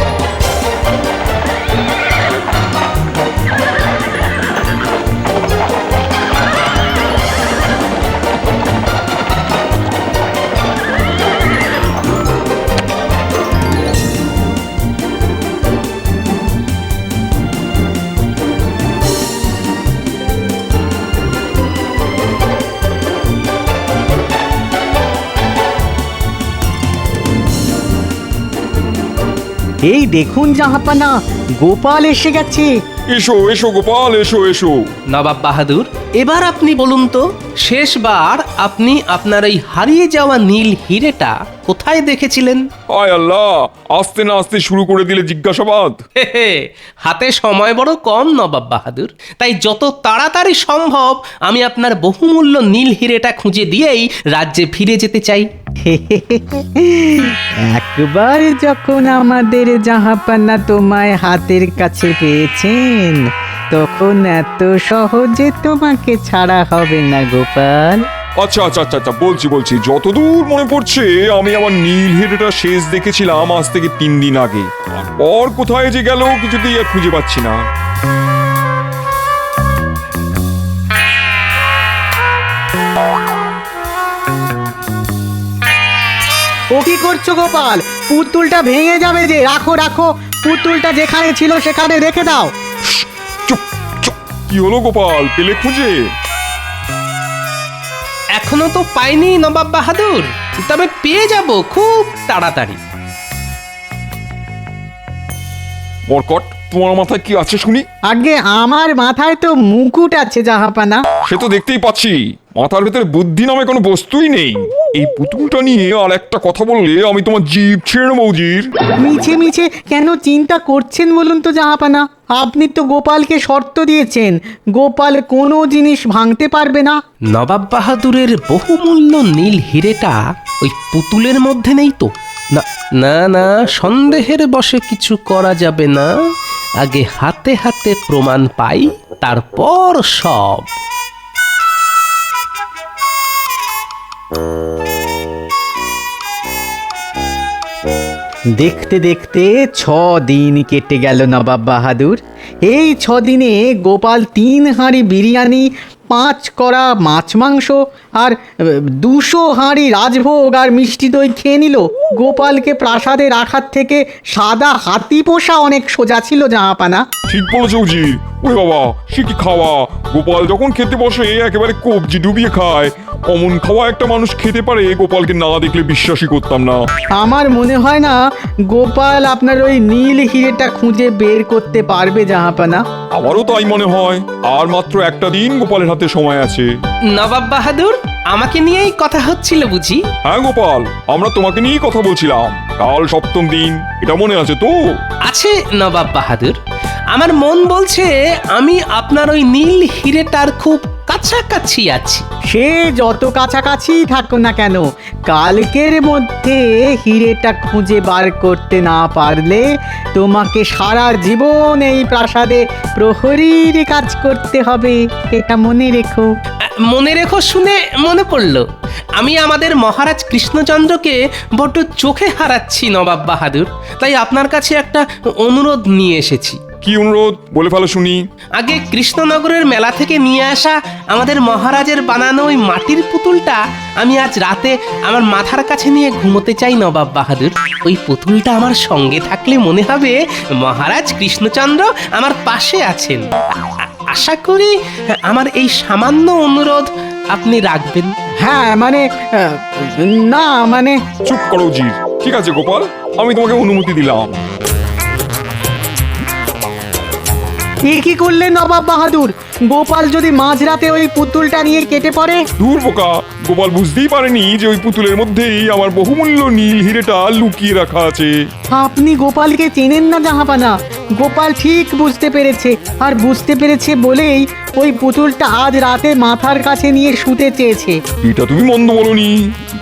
এই দেখুন জাহাপানা, গোপাল এসে গেছে। এসো এসো গোপাল, এসো এসো। নবাব বাহাদুর, এবার আপনি বলুন তো, শেষবার আপনি আপনার এই হারিয়ে যাওয়া নীল হিরেটা কোথায় দেখেছিলেন? হায় আল্লাহ, আস্তে না আস্তে শুরু করে দিলে জিজ্ঞাসাবাদ। হাতে সময় বড় কম নবাব বাহাদুর, তাই যত তাড়াতাড়ি সম্ভব আমি আপনার বহুমূল্য নীল হিরেটা খুঁজে দিয়েই রাজ্যে ফিরে যেতে চাই। একবার যখন আমাদের জাহাপানা তোমায় হাতের কাছে পেয়েছেন, তখন এত সহজে তোমাকে ছাড়া হবে না গোপাল। আচ্ছা আচ্ছা আচ্ছা আচ্ছা, বলছি যতদূর মনে পড়ছে আমি আমার নীল হিরেটা শেষ দেখেছিলাম আজ থেকে 3 দিন আগে। আর কোথায় যে গেল কিছুতেই আর খুঁজে পাচ্ছি না। ও কি করছো গোপাল? পুতুলটা ভেঙে যাবে যে। রাখো রাখো, পুতুলটা যেখানে ছিল সেখানে রেখে দাও। চুপ চুপ, কি হলো গোপাল, পেলে খুঁজে? এখনো তো পাইনি নবাব বাহাদুর, তবে পেয়ে যাব খুব তাড়াতাড়ি। মরকট, তোমার মাথায় কি আছে শুনি? আগে আমার মাথায় তো মুকুট আছে জাহাপানা। সে তো দেখতেই পাচ্ছি, মাথার ভেতরে বুদ্ধি নামে কোনো বস্তুই নেই। এই পুতুলটা নিয়ে আর একটা কথা বললে আমি তোমার জিভ ছেড়ে নেবো উজির। মিছে মিছে কেন চিন্তা করছেন বলুন তো জাহাপানা? আপনি তো গোপালকে শর্ত দিয়েছেন, গোপাল কোনো জিনিস ভাঙতে পারবে না। নবাব বাহাদুরের বহুমূল্য নীল হিরেটা ওই পুতুলের মধ্যে নেই তো? না না না, সন্দেহের বশে কিছু করা যাবে না, আগে হাতে হাতে প্রমাণ পাই, তারপর সব। দেখতে দেখতে 6 দিন কেটে গেল নবাব বাহাদুর। এই 6 দিনে গোপাল 3 হাঁড়ি বিরিয়ানি, 5 কড়া মাছ মাংস আর 200 হাঁড়ি রাজভোগ আর মিষ্টি দই খেয়ে নিল। গোপালকে প্রাসাদে রাখার থেকে সাদা হাতি পোষা অনেক সোজা ছিল জাহাপানা। ঠিক বলেছ উজির। ওরে বাবা, সে কি খাওয়া! গোপাল যখন খেতে বসে একেবারে কবজি ডুবিয়ে খায়। অমন খাওয়া একটা মানুষ খেতে পারে, গোপালকে না দেখলে বিশ্বাসই করতাম না। আমার মনে হয় না গোপাল আপনার ওই নীল হিরেটা খুঁজে বের করতে পারবে জাহাপানা। আমারও তাই মনে হয়। আর মাত্র একটা দিন গোপালের হাতে সময় আছে। নবাব বাহাদুর, আমাকে নিয়েই কথা হচ্ছিল বুঝি? হ্যাঁ গোপাল, আমরা তোমাকে নিয়েই কথা বলছিলাম। কাল 7ম দিন, এটা মনে আছে তো? আছে নবাব বাহাদুর, আমার মন বলছে আমি আপনার ওই নীল হিরেটার খুব কাছাকাছি আছি। সে যত কাছাকাছি থাকো না কেন, কালকের মধ্যে হিরেটা খুঁজে বার করতে না পারলে তোমাকে সারা জীবন এই প্রাসাদে প্রহরীর কাজ করতে হবে, এটা মনে রেখো। মনে রেখো শুনে মনে পড়লো, আমি আমাদের মহারাজ কৃষ্ণচন্দ্রকে বড্ড চোখে হারাচ্ছি নবাব বাহাদুর, তাই আপনার কাছে একটা অনুরোধ নিয়ে এসেছি। কি অনুরোধ? বলে ফেলো শুনি। আগে কৃষ্ণনগরের মেলা থেকে নিয়ে আসা আমাদের মহারাজের বানানো ওই মাটির পুতুলটা আমি আজ রাতে আমার মাথার কাছে নিয়ে ঘুমোতে চাই নবাব বাহাদুর। ওই পুতুলটা আমার সঙ্গে থাকলে মনে হবে মহারাজ কৃষ্ণচন্দ্র আমার পাশে আছেন। আশা করি আমার এই সামান্য অনুরোধ আপনি রাখবেন। হ্যাঁ মানে না মানে। চুপ করো উজির। ঠিক আছে গোপাল, আমি তোমাকে অনুমতি দিলাম। এ কি করলেন নবাব বাহাদুর? গোপাল যদি মাঝরাতে ওই পুতুলটা নিয়ে কেটে পড়ে? দূর বোকা, গোপাল বুঝতেই পারেনি যে ওই পুতুলের মধ্যেই আমার বহুমূল্য নীল হিরেটা লুকিয়ে রাখা আছে। আপনি গোপালকে চেনেন না জাহাপানা। গোপাল ঠিক বুঝতে পেরেছে, আর বুঝতে পেরেছে বলেই ওই পুতুলটা আজ রাতে মাথার কাছে নিয়ে শুতে চেয়েছে। এটা তুমি মন্দ বলনি।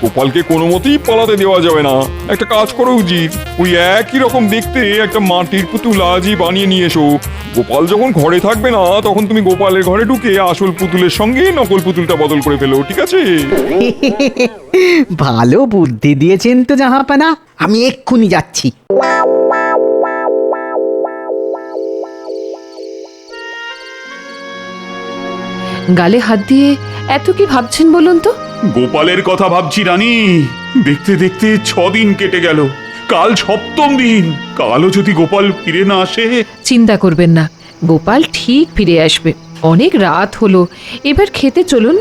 গোপালকে কোনো মতেই পালাতে দেওয়া যাবে না। একটা কাজ করো উজির, ওই একই রকম দেখতে একটা মাটির পুতুল আজই বানিয়ে নিয়ে এসো। গোপাল যখন ঘরে থাকবে না, তখন তুমি গোপালের ঘরে ঢুকে আসল পুতুলের সঙ্গে নকল পুতুলটা বদল করে ফেলো, ঠিক আছে? ভালো বুদ্ধি দিয়েছেন তো জাহাপানা, আমি এক্ষুনি যাচ্ছি। গালে হাত দিয়ে এত কি ভাবছেন বলুন তো? গোপালের কথা ভাবছি রানী। দেখতে দেখতে 6 দিন কেটে গেল, কাল 7ম দিন। কালও যদি গোপাল ফিরে না আসে। চিন্তা করবেন না, গোপাল ঠিক ফিরে আসবে। অনেক রাত হলো, এবার খেতে চলুন।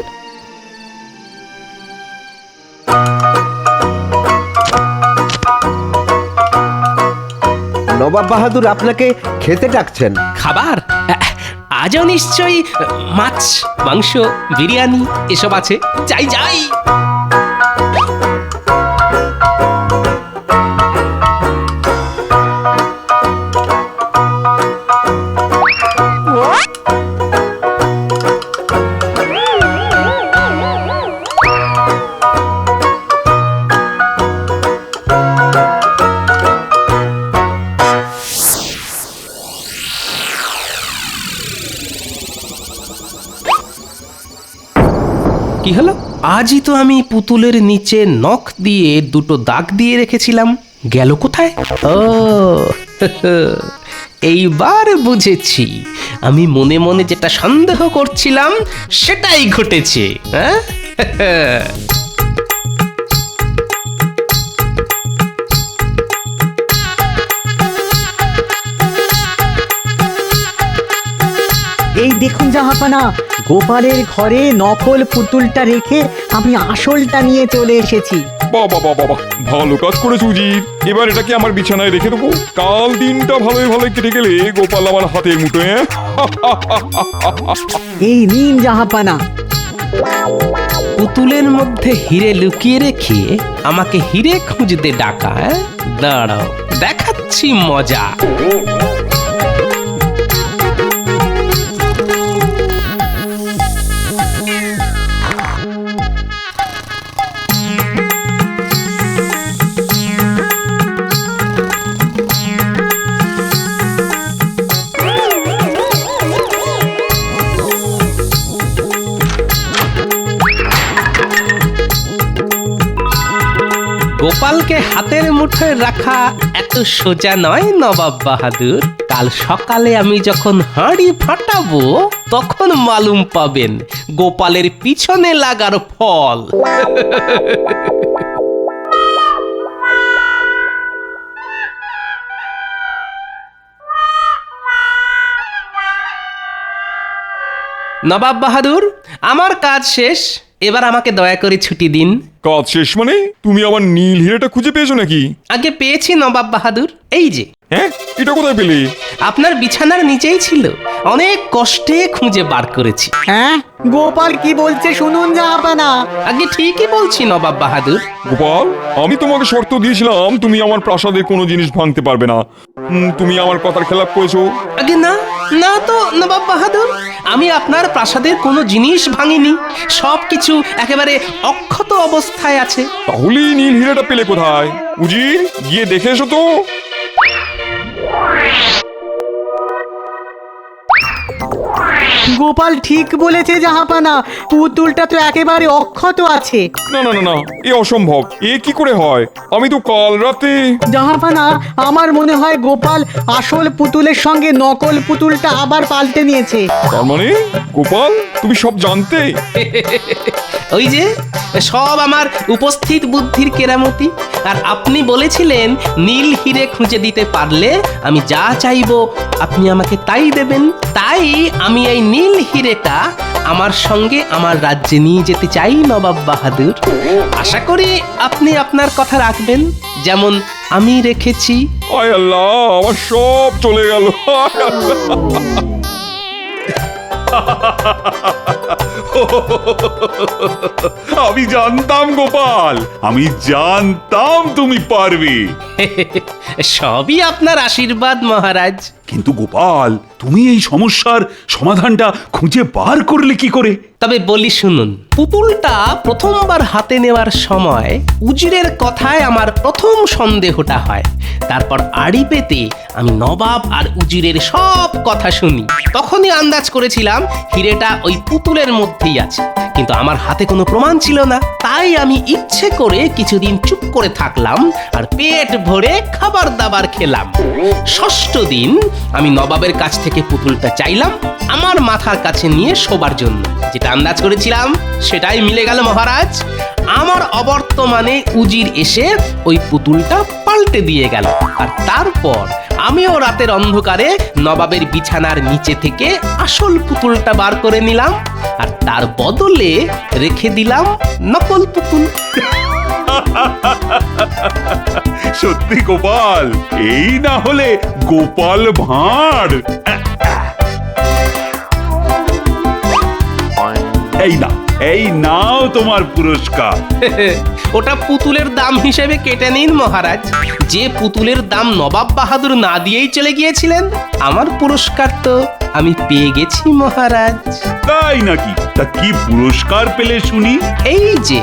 নবাব বাহাদুর আপনাকে খেতে ডাকছেন। খাবার? আজও নিশ্চয়ই মাছ মাংস বিরিয়ানি এসব আছে। যাই যাই। কি হলো? আজই তো আমি পুতুলের নিচে নখ দিয়ে 2টো দাগ দিয়ে রেখেছিলাম, গেল কোথায়? ও এইবার বুঝেছি, আমি মনে মনে যেটা সন্দেহ করছিলাম সেটাই ঘটেছে। হ্যাঁ এই দেখুন জাহাপানা, গোপালের ঘরে নকল পুতুলটা রেখে আমি আসলটা নিয়ে চলে এসেছি। বাবা বাবা বাবা, ভালো কাজ করেছো উজির। এবার এটাকে আমার বিছানায় রেখে দেবো। কাল দিনটা ভালোই ভালোই কেটে গেলে গোপাল আমার হাতের মুঠোয়। এই নিন জাহাপানা। পুতুলের মধ্যে হিরে লুকিয়ে রেখে আমাকে হিরে খুঁজতে ডাকা, দাঁড়াও দেখাচ্ছি মজা। গোপালকে হাতের মুঠোয় রাখা এত সোজা নয় নবাব বাহাদুর। কাল সকালে আমি যখন হাঁড়ি ফাটাবো তখন মালুম পাবেন গোপালের পিছনে লাগার ফল। নবাব বাহাদুর, আমার কাজ শেষ, এবার আমাকে দয়া করে ছুটি দিন। কাজ শেষ মানে? তুমি আমার নীল হিরেটা খুঁজে পেয়েছো নাকি? আগে পেয়েছি নবাব বাহাদুর, এই যে। হ্যাঁ, এটা কোথায় পেলে? আপনার বিছানার নিচেই ছিল, অনেক কষ্টে খুঁজে বার করেছি। হ্যাঁ, গোপাল কি বলছে শুনুন জাহাপানা। আগে ঠিকই বলছি নবাব বাহাদুর। গোপাল, আমি তোমাকে শর্ত দিয়েছিলাম তুমি আমার প্রাসাদের কোনো জিনিস ভাঙতে পারবে না। তুমি আমার কথার খেলাপ করেছো। আগে না, না তো নবাব বাহাদুর, আমি আপনার প্রাসাদের কোনো জিনিস ভাঙিনি, সবকিছু একেবারে অক্ষত অবস্থায় আছে। তাহলে নীল হিরেটা পেলে কোথায়? উজির, গিয়ে দেখে এসো তো। গোপাল ঠিক বলেছে জাহাপানা, পুতুলটা তো একেবারে অক্ষত আছে। না না না না, এ অসম্ভব। এ কি করে হয়? আমি তো কাল রাতে। জাহাপানা, আমার মনে হয় গোপাল আসল পুতুলের সঙ্গে নকল পুতুলটা আবার পাল্টে নিয়েছে। তার মানে গোপাল, তুমি সব জানতে? ওই যে সব আমার উপস্থিত বুদ্ধির কেরামতি। আর আপনি বলেছিলেন নীল হিরে খুঁজে দিতে পারলে আমি যা চাইবো আপনি আমাকে তাই দেবেন। তাই আমি এই নীল হিরেটা আমার সঙ্গে আমার রাজ্যে নিয়ে যেতে চাই নবাব বাহাদুর। আশা করি আপনি আপনার কথা রাখবেন, যেমন আমি রেখেছি। আয় আল্লাহ, আমার সব চলে গেল। আমি জানতাম গোপাল, আমি জানতাম তুমি পারবে। সবই আপনার আশীর্বাদ মহারাজ। কিন্তু গোপাল, তুমি এই সমস্যার সমাধানটা খুঁজে বার করলে কি করে? তবে বলি শুনুন, পুতুলটা প্রথমবার হাতে নেওয়ার সময় উজিরের কথায় আমার প্রথম সন্দেহটা হয়। তারপর আড়ি পেতে আমি নবাব আর উজিরের সব কথা শুনি। তখনই আন্দাজ করেছিলাম হিরেটা ওই পুতুলের মধ্যেই আছে, কিন্তু আমার হাতে কোনো প্রমাণ ছিল না। তাই আমি ইচ্ছে করে কিছুদিন চুপ করে থাকলাম আর পেট ভরে খাবার দাবার খেলাম। ষষ্ঠ দিন আমি নবাবের কাছ থেকে পুতুলটা চাইলাম আমার মাথার কাছে নিয়ে শোবার জন্য। যেটা আন্দাজ করেছিলাম সেটাই মিলে গেল মহারাজ। আমার অবর্তমানে উজির এসে ওই পুতুলটা পাল্টে দিয়ে গেল। আর তারপর আমিও রাতের অন্ধকারে নবাবের বিছানার নিচে থেকে আসল পুতুলটা বার করে নিলাম, আর তার বদলে রেখে দিলাম নকল পুতুল। সত্যি গোপাল, এই না হলে গোপাল ভাঁড়। এই নাও তোমার পুরস্কার। ওটা পুতুলের দাম হিসেবে কেটে নিন মহারাজ। যে পুতুলের দাম নবাব বাহাদুর না দিয়েই চলে গিয়েছিলেন, আমার পুরস্কার তো আমি পেয়ে গেছি মহারাজ। তাই নাকি? তা কি পুরস্কার পেলে শুনি? এই যে